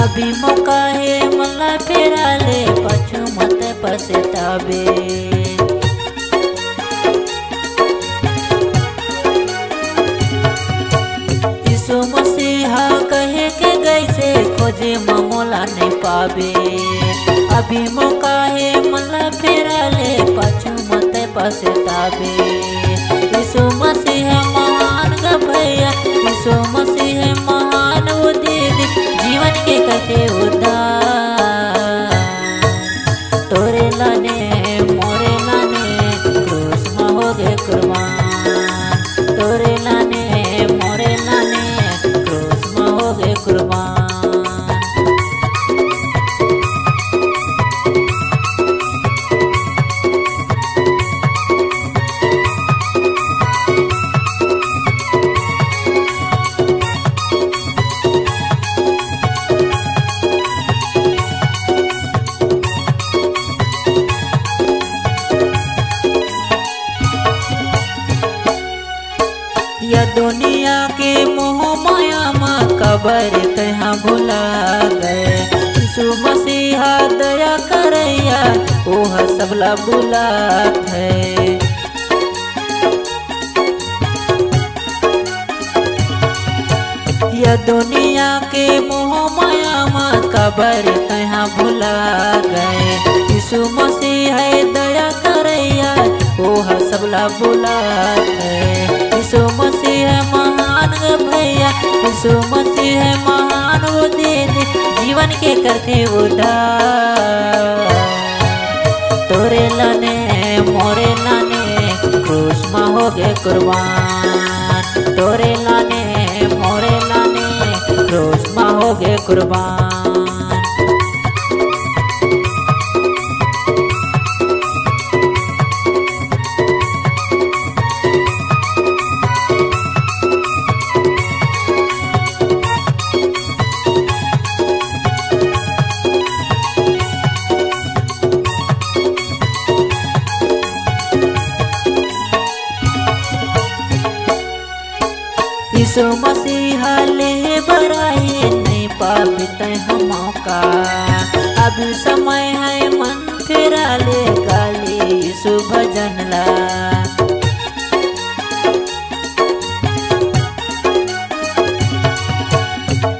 अभी मौका है मला फेरा ले पाछू मत पछतावे। यीशु मसीहा कहे के गैसे खोजे मोला नहीं पावे। अभी मौका है मला फेरा ले पाछू मत पछतावे। यीशु मसीह महान ग भैया, यीशु मसीह महान वो दीदी जीवन के कटे उद्धार। तोरे लाने मोरे लाने क्रूस में हो गए कुर्बान। तोरे लाने मोरे लाने क्रूस में हो गए कुर्बान। या दुनिया के मोह माया में कबर तहाँ भुला गए। यीशु मसीहा दया करैया ओह सबला बुलात है। या दुनिया के मोह माया में कबर तहाँ भुला गए। यीशु मसीहा दया करैया ओह सबला बुलात है। यीशु मसीह महान ग भैया, यीशु मसीह महान वो दीदी जीवन के करते उद्धार। तोरे लाने मोरे लाने क्रूस में हो गए कुर्बान। तोरे लाने मोरे लाने क्रूस में हो गए कुर्बान। यीशु मसीहा ले बराई नहीं पाबित हम मौका। अब समय है मन फेरा ले गाली यीशु भजन ला।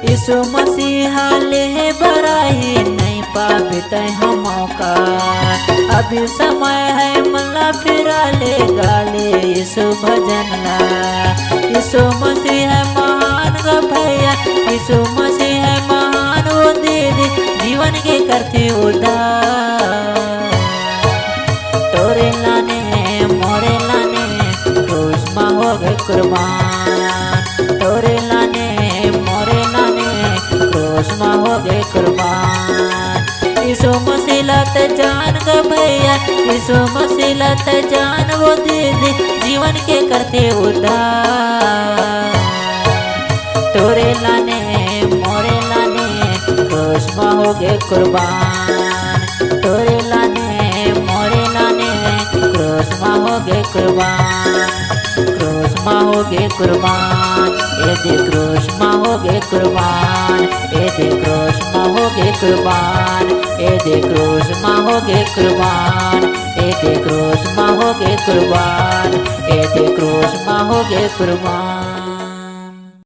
यीशु मसीहा ले बराई नहीं पाबित हम मौका। अभी समय है मला फेरा ले गाली यीशु भजन ला। यीशु मसीह महान ग भैया, यीशु मसीह महान वो दीदी जीवन के करते उद्धार। तोरे लाने मोरे लाने क्रूस में हो गए कुर्बान। तोरे लाने मोरे लाने क्रूस में हो गए कुर्बान। यीशु मसीह लत जान ग भैया, यीशु मसीह लत जान वो दीदी जीवन के करते उद्धार। तोरे लाने मोरे लाने क्रूस में हो गए कुर्बान। तोरे लाने मोरे लाने क्रूस में हो गए कुर्बान। क्रूस में हो गए कुर्बान। ए दे क्रूस में हो गए कुर्बान। ए दे क्रूस में हो गए कुर्बान। ए दे क्रूस में हो गए कुर्बान। ए दे क्रूस में हो गए कुर्बान। ए दे क्रूस में हो गए कुर्बान।